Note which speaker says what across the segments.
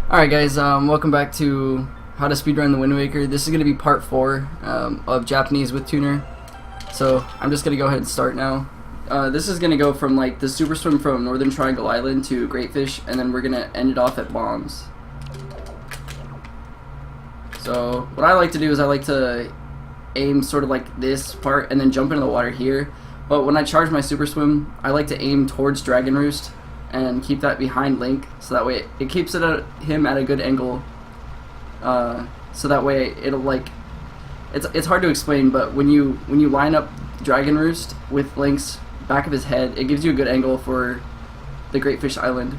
Speaker 1: Alright guys, welcome back to how to speedrun the Wind Waker. This is going to be part 4 of Japanese with tuner. So I'm just going to go ahead and start now. This is going to go from like the super swim from Northern Triangle Island to Greatfish, and then we're going to end it off at bombs. So what I like to do is I like to aim sort of like this part and then jump into the water here. But when I charge my super swim, I like to aim towards Dragon Roost and keep that behind Link, so that way it keeps him at a good angle. So that way it'll like it's hard to explain, but when you line up Dragon Roost with Link's back of his head, it gives you a good angle for the Greatfish Island.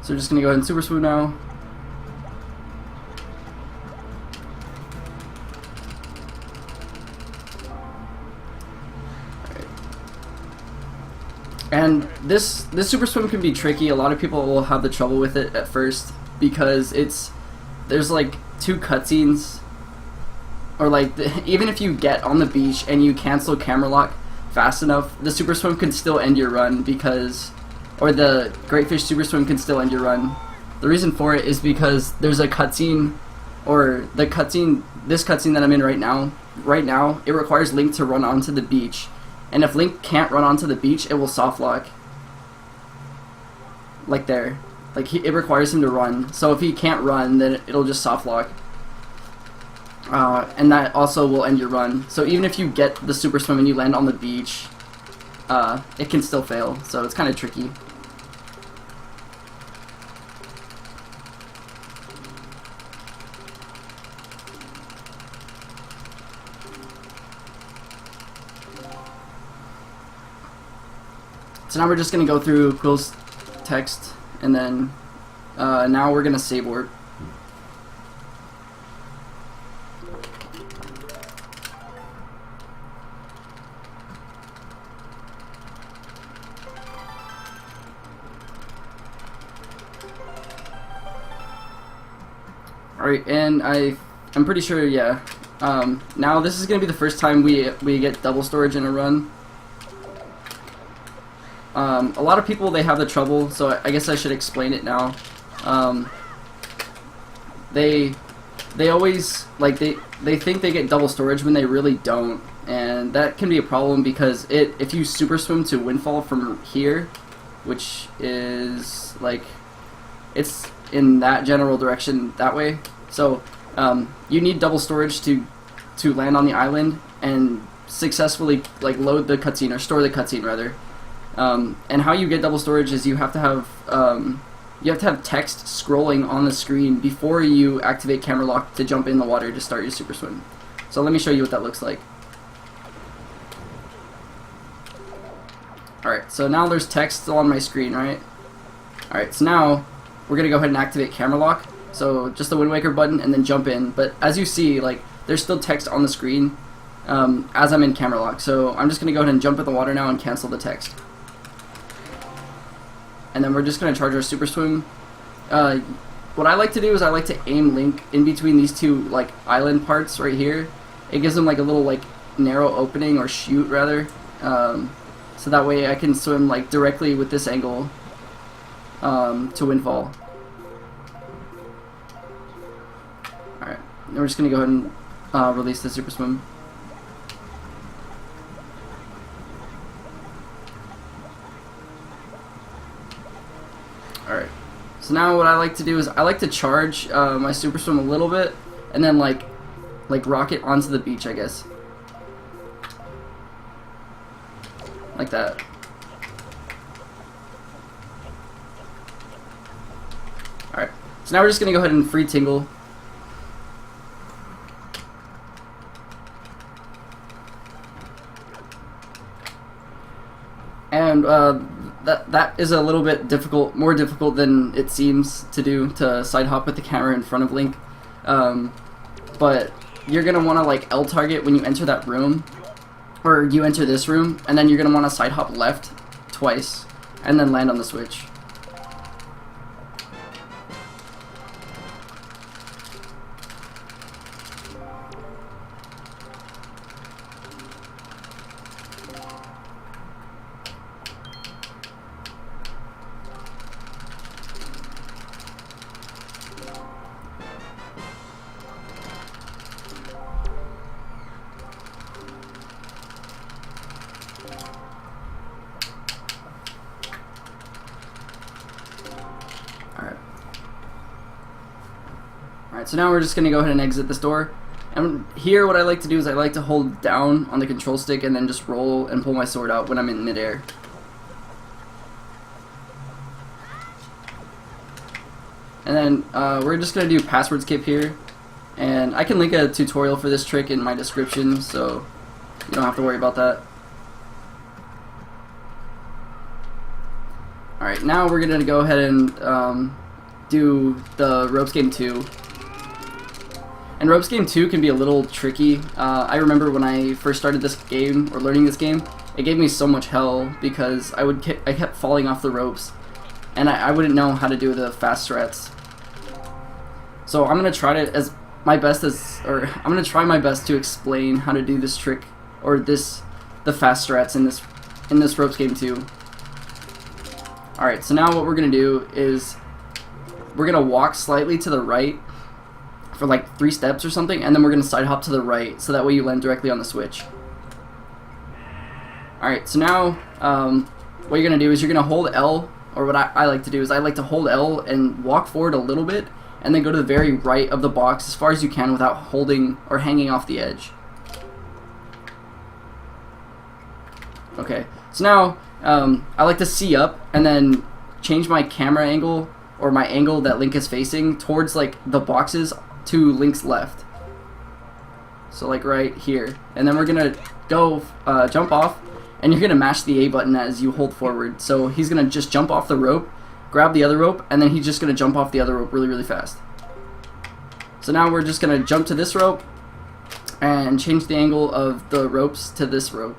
Speaker 1: So we're just gonna go ahead and super swim now. And this super swim can be tricky. A lot of people will have the trouble with it at first because there's like 2 cutscenes, or like even if you get on the beach and you cancel camera lock fast enough, the super swim can still end your run or the Greatfish super swim can still end your run. The reason for it is because there's a cutscene, or this cutscene that I'm in right now. Right now, it requires Link to run onto the beach. And if Link can't run onto the beach, it will soft lock. Like there. Like it requires him to run. So if he can't run, then it'll just soft lock. And that also will end your run. So even if you get the super swim and you land on the beach, it can still fail. So it's kind of tricky. So now we're just going to go through Quill's text, and then now we're going to save warp. Alright, and I'm pretty sure, yeah. Now this is going to be the first time we get double storage in a run. A lot of people, they have the trouble, so I guess I should explain it now. They always, like, they think they get double storage when they really don't, and that can be a problem because if you super swim to Windfall from here, which is, like, it's in that general direction that way, so you need double storage to land on the island and successfully, like, load the cutscene, or store the cutscene, rather. And how you get double storage is you have to have text scrolling on the screen before you activate camera lock to jump in the water to start your super swim. So let me show you what that looks like. Alright, so now there's text still on my screen, right? Alright, so now we're gonna go ahead and activate camera lock. So just the Wind Waker button and then jump in. But as you see, like, there's still text on the screen as I'm in camera lock. So I'm just gonna go ahead and jump in the water now and cancel the text. And then we're just going to charge our super swim. What I like to do is I like to aim Link in between these 2 like island parts right here. It gives them like a little like narrow opening, or chute rather, so that way I can swim like directly with this angle to Windfall. Alright, now we're just going to go ahead and release the super swim. Alright, so now what I like to do is I like to charge my super swim a little bit and then like rocket onto the beach, I guess. Like that. Alright, so now we're just going to go ahead and free tingle. And that is a little bit more difficult than it seems to do, to side hop with the camera in front of Link. But you're gonna want to like L target when you enter that room, or you enter this room, and then you're gonna want to side hop left twice, and then land on the switch. Alright, so now we're just going to go ahead and exit this door. And here what I like to do is I like to hold down on the control stick and then just roll and pull my sword out when I'm in midair. And then we're just going to do password skip here. And I can link a tutorial for this trick in my description, so you don't have to worry about that. Alright, now we're going to go ahead and do the ropes game 2. And ropes game 2 can be a little tricky. I remember when I first started this game, or learning this game, it gave me so much hell because I kept falling off the ropes, and I wouldn't know how to do the fast strats. So I'm gonna try to I'm gonna try my best to explain how to do this trick, or the fast strats in this ropes game 2. Alright, so now what we're gonna do is we're gonna walk slightly to the right for like 3 steps or something, and then we're gonna side hop to the right, so that way you land directly on the switch. Alright, so now what you're gonna do is you're gonna hold L, or what I like to do is I like to hold L and walk forward a little bit, and then go to the very right of the box as far as you can without holding or hanging off the edge. Okay, so now I like to see up and then change my camera angle, or my angle that Link is facing, towards like the boxes to Link's left. So like right here. And then we're gonna go jump off, and you're gonna mash the A button as you hold forward. So he's gonna just jump off the rope, grab the other rope, and then he's just gonna jump off the other rope really fast. So now we're just gonna jump to this rope and change the angle of the ropes to this rope.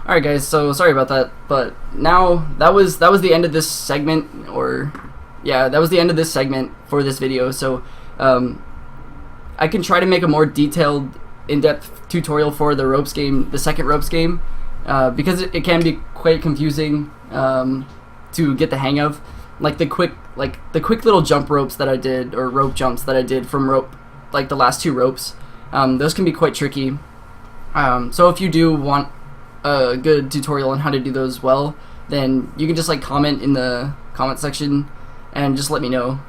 Speaker 1: Alright guys, so sorry about that, but now that was the end of this segment, or yeah, that was the end of this segment for this video. So I can try to make a more detailed, in-depth tutorial for the ropes game, the second ropes game, because it can be quite confusing to get the hang of. Like the quick little jump ropes that I did, or rope jumps that I did from the last 2 ropes, those can be quite tricky. So if you do want a good tutorial on how to do those well, then you can just like comment in the comment section and just let me know.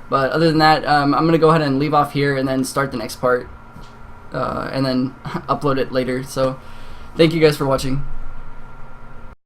Speaker 1: But other than that, I'm gonna go ahead and leave off here and then start the next part, and then upload it later. So thank you guys for watching.